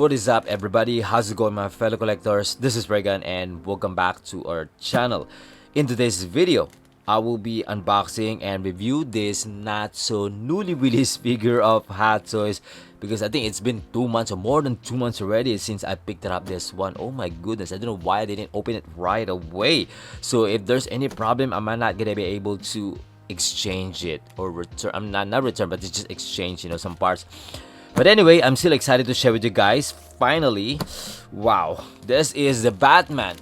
What is up, everybody? How's it going, my fellow collectors? This is Regan and welcome back to our channel. In today's video, I will be unboxing and review this not so newly released figure of Hot Toys, because I think it's been 2 months or more than 2 months already since I picked up this one. Oh my goodness, I don't know why I didn't open it right away. So if there's any problem, I might not gonna be able to exchange it or return. I'm not return, but just exchange, some parts. But anyway, I'm still excited to share with you guys. Finally, wow, this is the Batman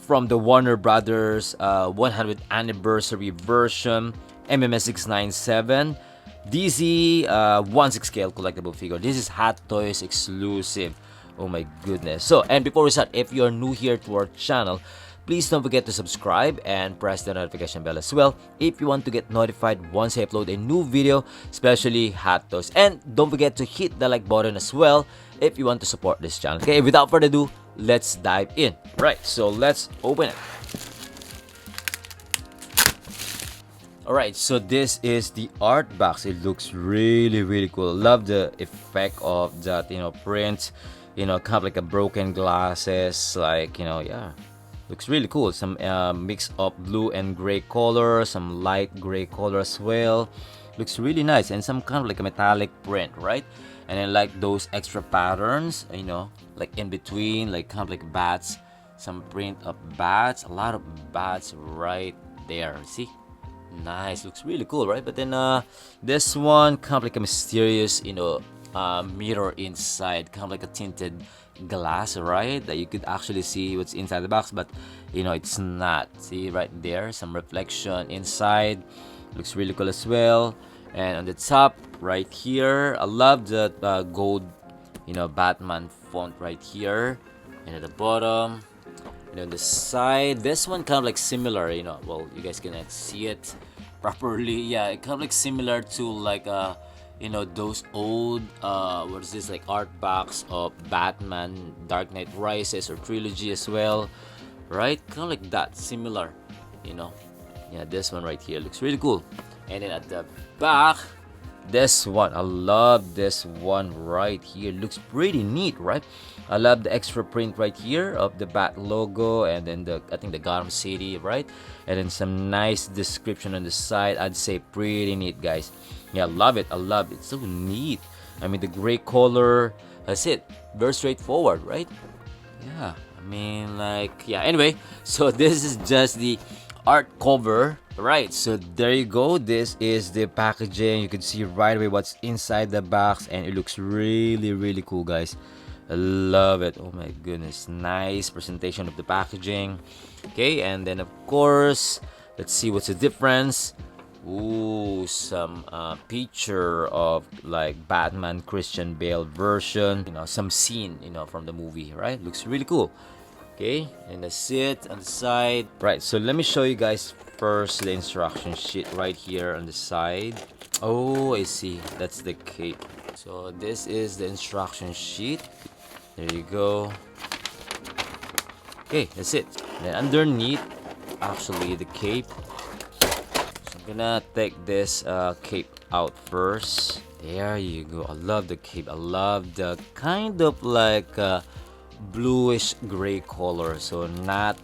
from the Warner Brothers 100th anniversary version, MMS 697 DC 1/6 scale collectible figure. This is Hot Toys exclusive. Oh my goodness. So, and before we start, if you're new here to our channel, please don't forget to subscribe and press the notification bell as well if you want to get notified once I upload a new video, especially Hot Toys. And don't forget to hit the like button as well if you want to support this channel. Okay, without further ado, let's dive in. Right, so let's open it. Alright, so this is the art box. It looks really cool. Love the effect of that, print, kind of like a broken glasses, like, yeah. Looks really cool. Some mix of blue and gray color, some light gray color as well. Looks really nice, and some kind of like a metallic print, right? And then like those extra patterns, like in between, like kind of like bats, some print of bats, a lot of bats right there. See, nice. Looks really cool, right? But then this one kind of like a mysterious, mirror inside, kind of like a tinted glass, right, that you could actually see what's inside the box, but it's not. See right there, some reflection inside. Looks really cool as well. And on the top right here, I love the gold Batman font right here. And at the bottom, on the side, this one kind of like similar, well, you guys cannot see it properly. Yeah, it kind of like similar to like those old what is this, like art box of Batman Dark Knight Rises or trilogy as well, right? Kind of like that, similar, yeah. This one right here looks really cool. And then at the back, this one, I love this one right here. Looks pretty neat, right? I love the extra print right here of the Bat logo, and then I think the Gotham City, right? And then some nice description on the side. I'd say pretty neat, guys. Yeah, I love it. I love it. It's so neat. I mean, the gray color, that's it. Very straightforward, right? Yeah, I mean, like, yeah. Anyway, so this is just the art cover, right? So there you go. This is the packaging. You can see right away what's inside the box, and it looks really cool, guys. I love it. Oh my goodness, nice presentation of the packaging. Okay, and then of course, let's see what's the difference. Ooh, some picture of like Batman Christian Bale version, some scene from the movie, right? Looks really cool. Okay, and that's it on the side. Right, so let me show you guys first the instruction sheet right here on the side. Oh, I see, that's the cape. So this is the instruction sheet. There you go. Okay, that's it. Then underneath, actually, the cape. So I'm gonna take this cape out first. There you go. I love the cape. I love the kind of like bluish gray color. So not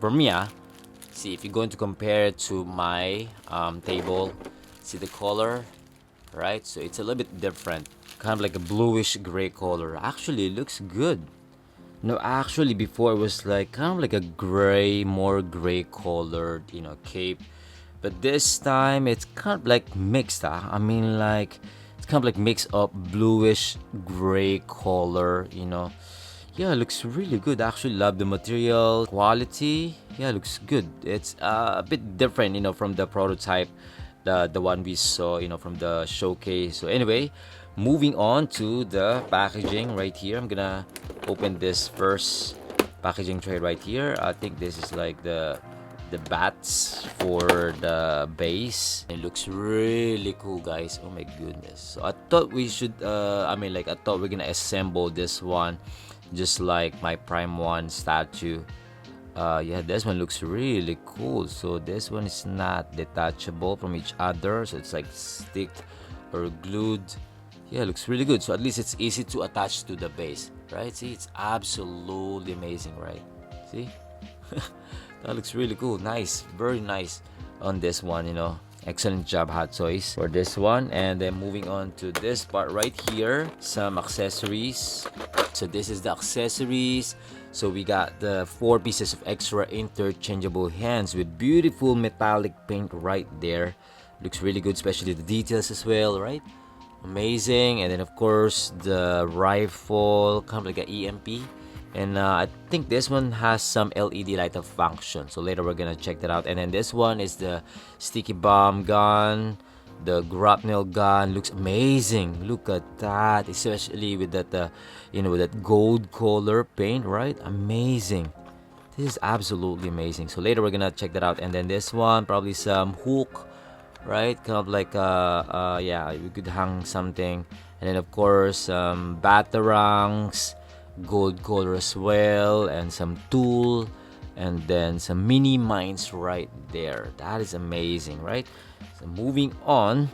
for me. See, if you're going to compare it to my table, see the color, right? So it's a little bit different. Kind of like a bluish gray color. Actually, it looks good. No, actually, before it was like kind of like a gray, more gray colored, cape. But this time it's kind of like mixed. I mean, like it's kind of like mix of bluish gray color. Yeah, it looks really good. I actually love the material quality. Yeah, it looks good. It's a bit different, from the prototype, the one we saw, from the showcase. So anyway, moving on to the packaging right here. I'm gonna open this first packaging tray right here. I think this is like the bats for the base. It looks really cool, guys. Oh my goodness. So I thought we should I thought we're gonna assemble this one just like my Prime 1 statue. Yeah, this one looks really cool. So this one is not detachable from each other, so it's like sticked or glued. Yeah, looks really good. So at least it's easy to attach to the base, right? See, it's absolutely amazing, right? See? That looks really cool. Nice, very nice on this one, you know. Excellent job, Hot Toys, for this one. And then moving on to this part right here, some accessories. So this is the accessories. So we got the 4 pieces of extra interchangeable hands with beautiful metallic paint right there. Looks really good, especially the details as well, right? Amazing. And then of course the rifle, kind of like an EMP. And I think this one has some LED light up function, so later we're gonna check that out. And then this one is the sticky bomb gun, the grapnel gun. Looks amazing. Look at that, especially with that you know, with that gold color paint, right? Amazing. This is absolutely amazing. So later we're gonna check that out. And then this one, probably some hook, right? Kind of like yeah, we could hang something. And then of course batarangs, gold color as well, and some tool, and then some mini mines right there. That is amazing, right? So moving on,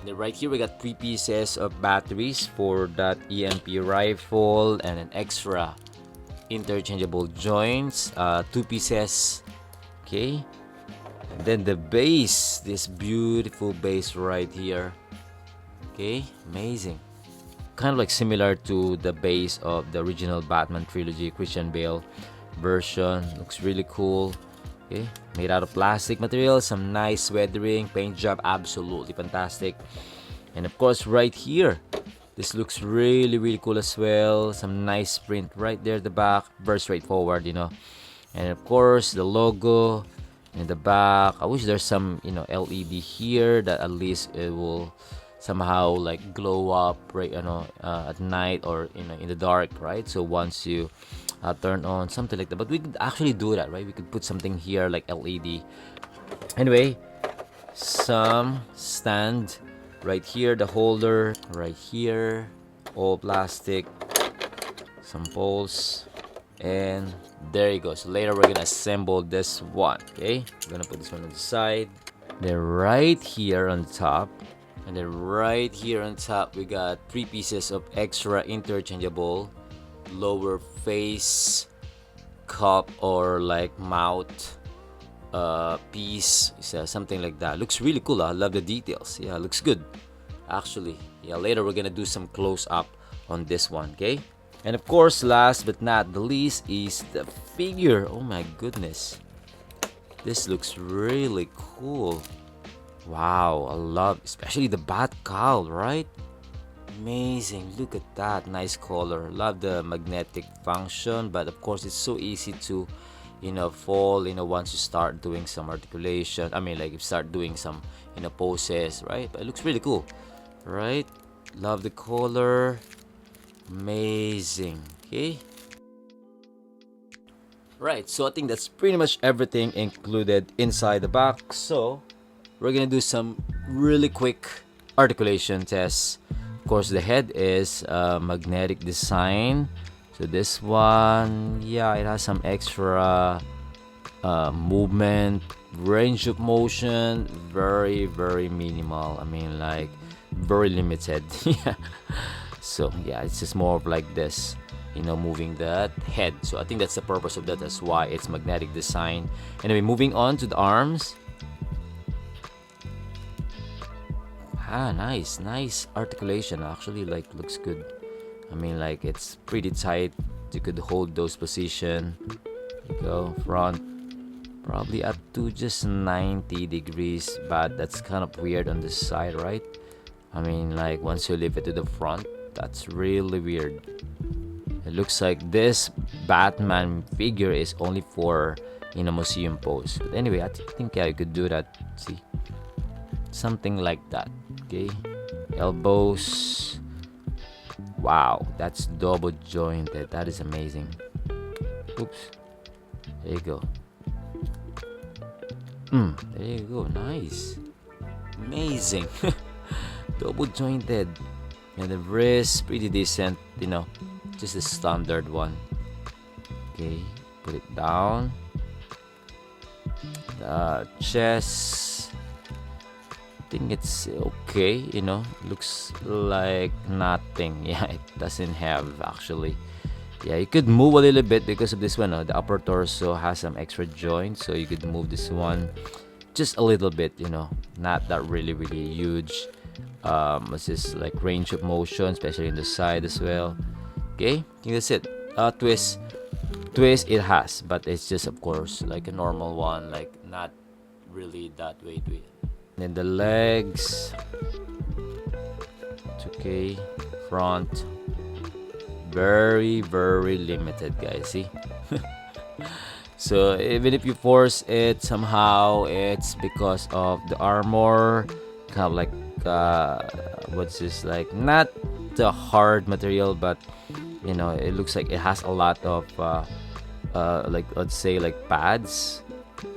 then right here we got 3 pieces of batteries for that EMP rifle, and an extra interchangeable joints, 2 pieces. Okay, and then the base, this beautiful base right here. Okay, amazing. Kind of like similar to the base of the original Batman trilogy Christian Bale version. Looks really cool. Okay, made out of plastic material, some nice weathering, paint job, absolutely fantastic. And of course right here, this looks really cool as well. Some nice print right there at the back, very straightforward, you know. And of course the logo in the back. I wish there's some, you know, LED here that at least it will somehow like glow up, right, you know, at night, or, you know, in the dark, right? So once you turn on something like that. But we could actually do that, right? We could put something here like LED. Anyway, some stand right here, the holder right here, all plastic, some poles, and there you go. So later we're gonna assemble this one. Okay, we're gonna put this one on the side. Then right here on top, and then right here on top, we got 3 pieces of extra interchangeable lower face cup, or like mouth piece, something like that. Looks really cool. I love the details. Yeah, looks good actually. Yeah, later we're gonna do some close up on this one. Okay, and of course last but not the least is the figure. Oh my goodness, this looks really cool. Wow, I love especially the bat cowl, right? Amazing. Look at that, nice color. Love the magnetic function, but of course it's so easy to, you know, fall, you know, once you start doing some articulation. I mean, like, if you start doing some, you know, poses, right? But it looks really cool, right? Love the color. Amazing. Okay, right, so I think that's pretty much everything included inside the box. So we're gonna do some really quick articulation tests. Of course, the head is magnetic design. So this one, yeah, it has some extra movement, range of motion, very minimal. I mean, like, very limited. Yeah. So yeah, it's just more of like this, you know, moving that head. So I think that's the purpose of that. That's why it's magnetic design. Anyway, moving on to the arms. Nice articulation. Actually, like, looks good. I mean, like, it's pretty tight. You could hold those position. You go front, probably up to just 90 degrees, but that's kind of weird on this side, right? I mean, like, once you leave it to the front, that's really weird. It looks like this Batman figure is only for, in a museum pose. But anyway, I think, yeah, you could do that. See, something like that. Okay, elbows. Wow, that's double jointed. That is amazing. Oops, there you go. There you go. Nice, amazing. Double jointed. And the wrist, pretty decent, you know, just a standard one. Okay, put it down. The chest, think it's okay, looks like nothing. Yeah, it doesn't have actually. Yeah, you could move a little bit because of this one. The upper torso has some extra joints, so you could move this one just a little bit. Not that really huge. It's just like range of motion, especially in the side as well. Okay, I think that's it. Twist it has, but it's just of course like a normal one, like not really that way to it. And then the legs, it's okay. Front, very limited, guys. See. So even if you force it somehow, it's because of the armor, kind of like what's this, like not the hard material, but it looks like it has a lot of like, let's say, like pads.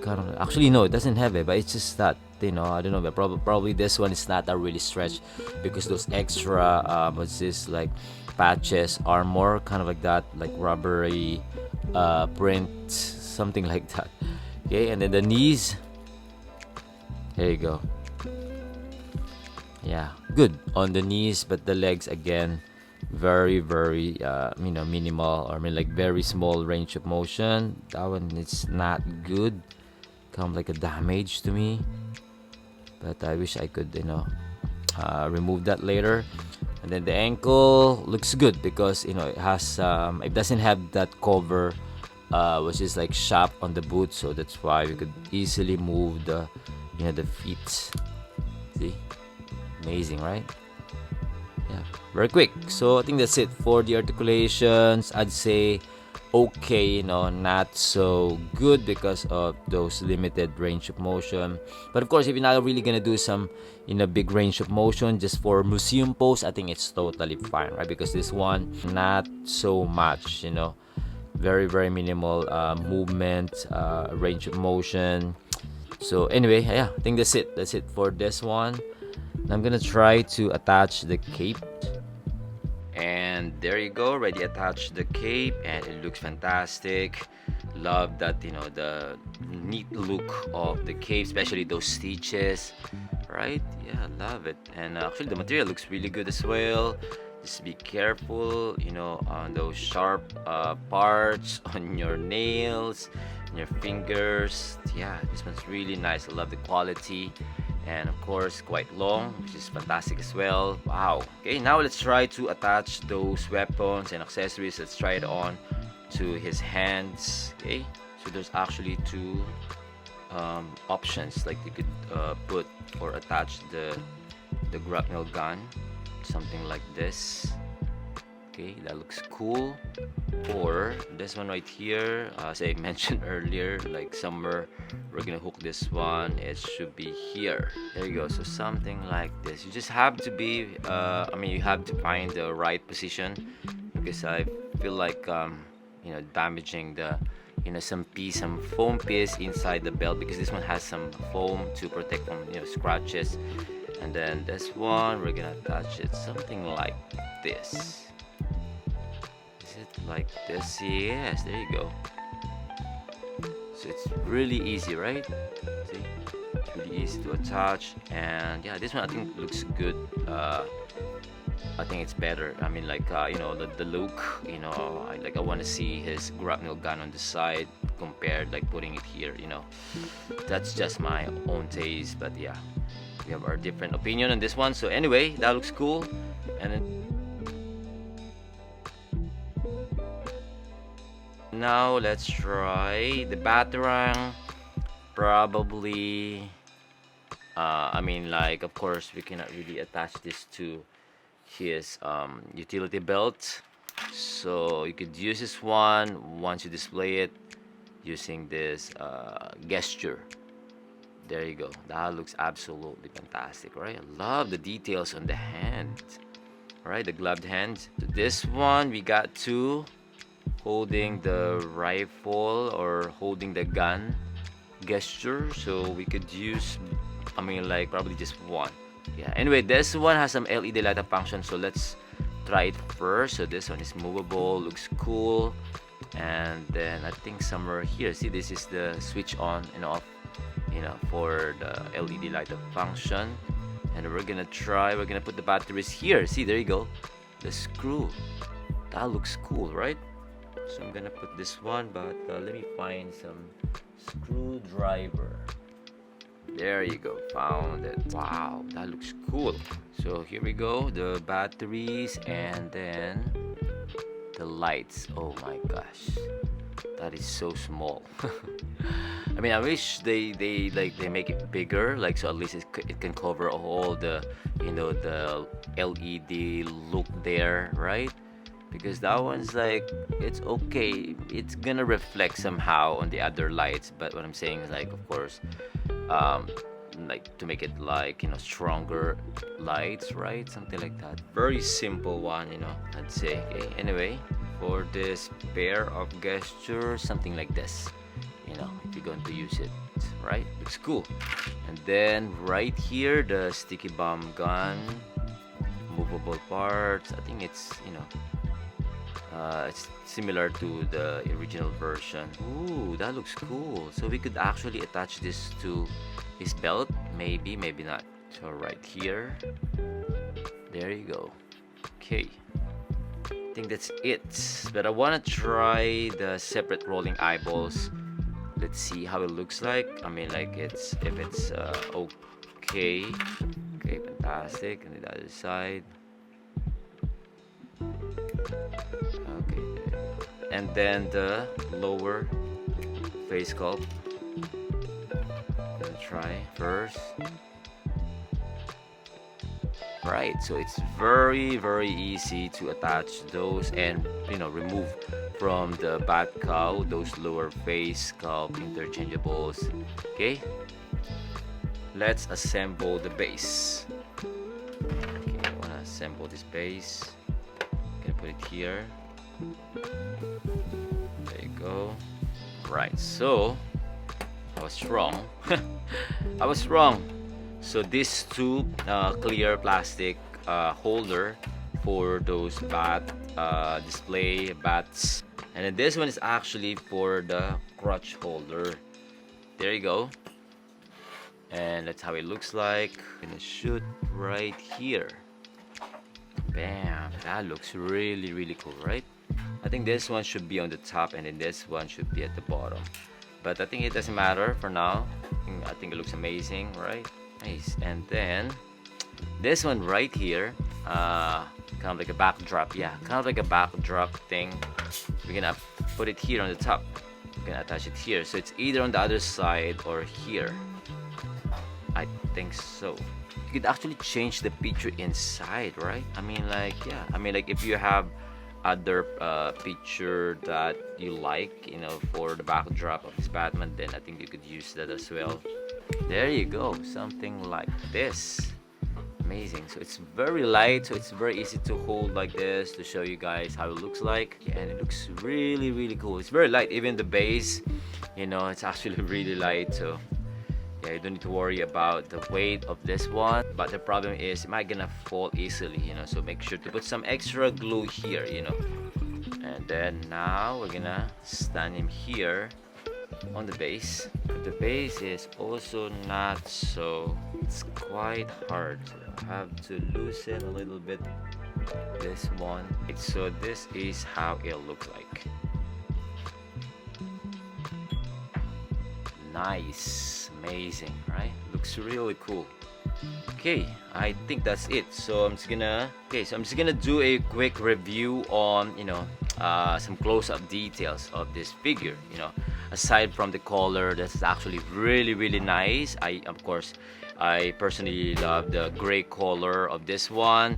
Kind of, actually no, it doesn't have it, but it's just that I don't know, but probably this one is not that really stretched because those extra what's this, like patches, armor, kind of like that, like rubbery print, something like that. Okay, and then the knees, there you go. Yeah, good on the knees, but the legs again, very minimal, or I mean like very small range of motion. That one is not good, kind of like a damage to me, but I wish I could remove that later. And then the ankle looks good because it has it doesn't have that cover, which is like sharp on the boot, so that's why we could easily move the the feet. See, amazing, right? Yeah, very quick. So I think that's it for the articulations. I'd say okay, not so good because of those limited range of motion. But of course, if you're not really gonna do some big range of motion just for museum pose, I think it's totally fine, right? Because this one, not so much, very minimal movement, range of motion. So anyway, yeah, I think that's it for this one. I'm gonna try to attach the cape, and there you go, already attached the cape, and it looks fantastic. Love that, the neat look of the cape, especially those stitches, right? Yeah, love it. And actually the material looks really good as well. Just be careful, on those sharp parts on your nails, on your fingers. Yeah, this one's really nice. I love the quality, and of course quite long, which is fantastic as well. Wow. Okay, now let's try to attach those weapons and accessories. Let's try it on to his hands. Okay, so there's actually two options, like you could put or attach the grapnel gun, something like this. Okay, that looks cool. Or this one right here, as I mentioned earlier, like somewhere we're gonna hook this one, it should be here. There you go. So something like this. You just have to be you have to find the right position, because I feel like damaging the some foam piece inside the belt, because this one has some foam to protect from scratches. And then this one, we're gonna attach it something like this. Is it like this? Yes, there you go. So it's really easy, right? See, it's really easy to attach. And yeah, this one I think looks good. I think it's better. I mean, like the look. I want to see his grapnel gun on the side compared like putting it here. That's just my own taste, but yeah, we have our different opinion on this one. So anyway, that looks cool. And then now let's try the batarang. Probably of course we cannot really attach this to his utility belt, so you could use this one once you display it using this gesture. There you go. That looks absolutely fantastic, right? I love the details on the hand, right? The gloved hand. So this one, we got two holding the rifle or holding the gun gesture, so we could use probably just one. Yeah, anyway, this one has some LED light up function, so let's try it first. So this one is movable, looks cool. And then I think somewhere here, see, this is the switch on and off for the LED light up function. And we're gonna put the batteries here. See, there you go. The screw. That looks cool, right? So I'm gonna put this one, but let me find some screwdriver. There you go, found it. Wow, that looks cool. So here we go, the batteries and then the lights. Oh my gosh, that is so small. I mean, I wish they make it bigger, like, so at least it can cover all the, you know, the LED look there, right? Because that one's like, it's okay, it's gonna reflect somehow on the other lights, but what I'm saying is, like, of course, like, to make it, like, you know, stronger lights, right? Something like that. Very simple one, you know, I'd say. Okay, anyway, for this pair of gestures, something like this, you know, if you're going to use it, right? Looks cool. And then right here, the sticky bomb gun, movable parts. I think it's, you know, it's similar to the original version. Ooh, that looks cool. So we could actually attach this to his belt. Maybe, maybe not. So right here. There you go. Okay. I think that's it. But I want to try the separate rolling eyeballs. Let's see how it looks like. I mean, like, if it's okay. Okay, fantastic. And the other side. Okay, and then the lower face sculpt. Gonna try first. Right, so it's very easy to attach those and, you know, remove from the bat cow those lower face sculpt interchangeables. Okay, let's assemble the base. Okay, I wanna assemble this base. Gonna put it here. There you go. Right, so I was wrong. I was wrong. So these two clear plastic holder for those bat display bats, and then this one is actually for the crutch holder. There you go. And that's how it looks like. Gonna shoot right here. Bam, that looks really cool, right? I think this one should be on the top and then this one should be at the bottom, but I think it doesn't matter for now. I think it looks amazing, right? Nice. And then this one right here, kind of like a backdrop. Yeah, kind of like a backdrop thing. We're gonna put it here on the top. We're gonna attach it here, so it's either on the other side or here. I think so. You could actually change the picture inside, right? I mean, like, yeah, I mean, like, if you have other picture that you like, you know, for the backdrop of this Batman, then I think you could use that as well. There you go, something like this. Amazing. So it's very light, so it's very easy to hold like this to show you guys how it looks like. Yeah, and it looks really cool. It's very light. Even the base, you know, it's actually really light. So yeah, you don't need to worry about the weight of this one, but the problem is it might gonna fall easily, you know, so make sure to put some extra glue here, you know. And then now we're gonna stand him here on the base. The base is also not so, it's quite hard. I have to loosen a little bit this one. So this is how it'll look like. Nice, amazing, right? Looks really cool. Okay, I think that's it. So I'm just gonna do a quick review on, you know, some close-up details of this figure. You know, aside from the color, that's actually really nice. Of course, I personally love the gray color of this one,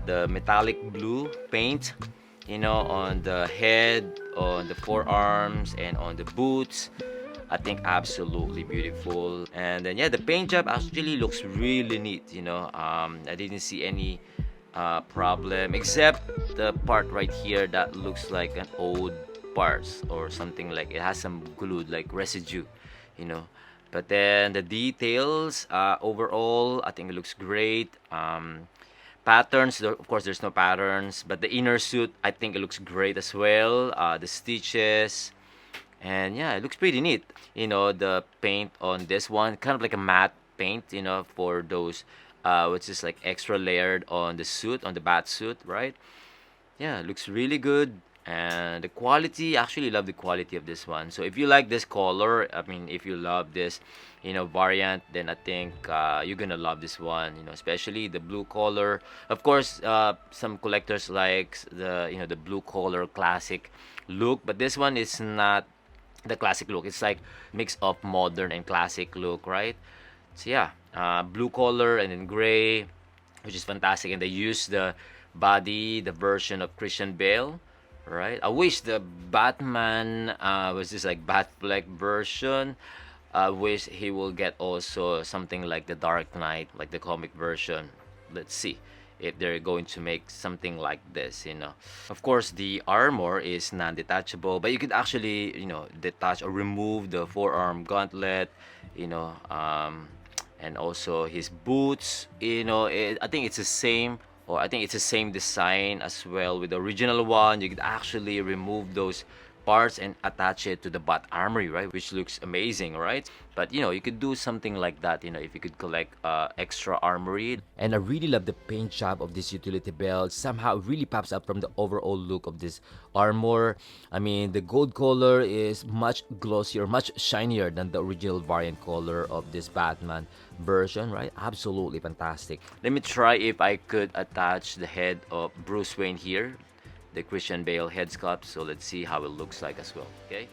the metallic blue paint, you know, on the head, on the forearms, and on the boots. I think absolutely beautiful. And then yeah, the paint job actually looks really neat, you know. I didn't see any problem except the part right here that looks like an old parts or something, like it has some glued like residue, you know. But then the details, overall I think it looks great. Patterns, of course there's no patterns, but the inner suit I think it looks great as well. The stitches, and yeah, it looks pretty neat. You know, the paint on this one kind of like a matte paint, you know, for those which is like extra layered on the suit, on the bat suit, right? Yeah, looks really good. And the quality, actually love the quality of this one. So if you like this color, I mean, if you love this, variant, then I think you're gonna love this one. Especially the blue color. Of course, some collectors likes the blue color classic look, but this one is not the classic look. It's like mix of modern and classic look, right? So yeah, blue color and then gray, which is fantastic. And they use the body, the version of Christian Bale, right? I wish the Batman was just like Batfleck version. I wish he will get also something like the Dark Knight, like the comic version. Let's see if they're going to make something like this. Of course, the armor is non-detachable, but you could actually, detach or remove the forearm gauntlet, you know, um, and also his boots. I think it's the same, or I think it's the same design as well with the original one. You could actually remove those parts and attach it to the bot armory, right? Which looks amazing, right? But you could do something like that, if you could collect extra armory. And I really love the paint job of this utility belt. Somehow it really pops up from the overall look of this armor. I mean, the gold color is much glossier, much shinier than the original variant color of this Batman version, right? Absolutely fantastic. Let me try if I could attach the head of Bruce Wayne here, the Christian Bale head sculpt. So let's see how it looks like as well. Okay.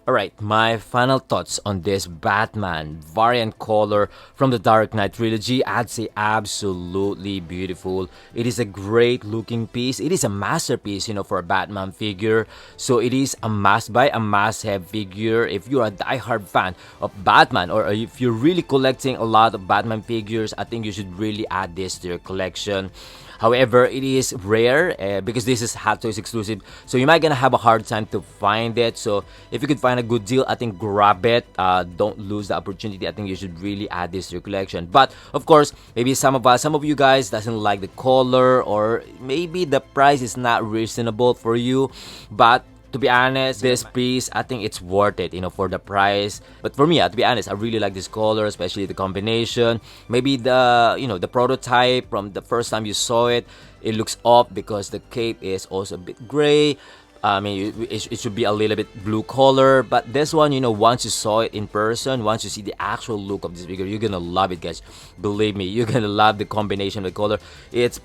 Alright, my final thoughts on this Batman variant color from the Dark Knight trilogy. I'd say absolutely beautiful. It is a great looking piece. It is a masterpiece, for a Batman figure. So it is a must buy, a must have figure. If you're a diehard fan of Batman, or if you're really collecting a lot of Batman figures, I think you should really add this to your collection. However, it is rare because this is Hot Toys exclusive, so you might gonna have a hard time to find it. So if you could find a good deal, I think grab it. Don't lose the opportunity. I think you should really add this to your collection. But of course, maybe some of you guys doesn't like the color, or maybe the price is not reasonable for you. But to be honest, this piece, I think it's worth it, for the price. But for me, to be honest, I really like this color, especially the combination. Maybe the prototype from the first time you saw it, it looks off because the cape is also a bit gray. I mean, it should be a little bit blue color, but this one, once you saw it in person, once you see the actual look of this figure, you're gonna love it, guys. Believe me, you're gonna love the combination of the color. It's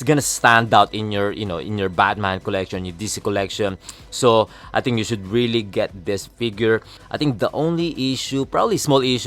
gonna stand out in your, in your Batman collection, your DC collection. So I think you should really get this figure. I think the only issue, probably small issue,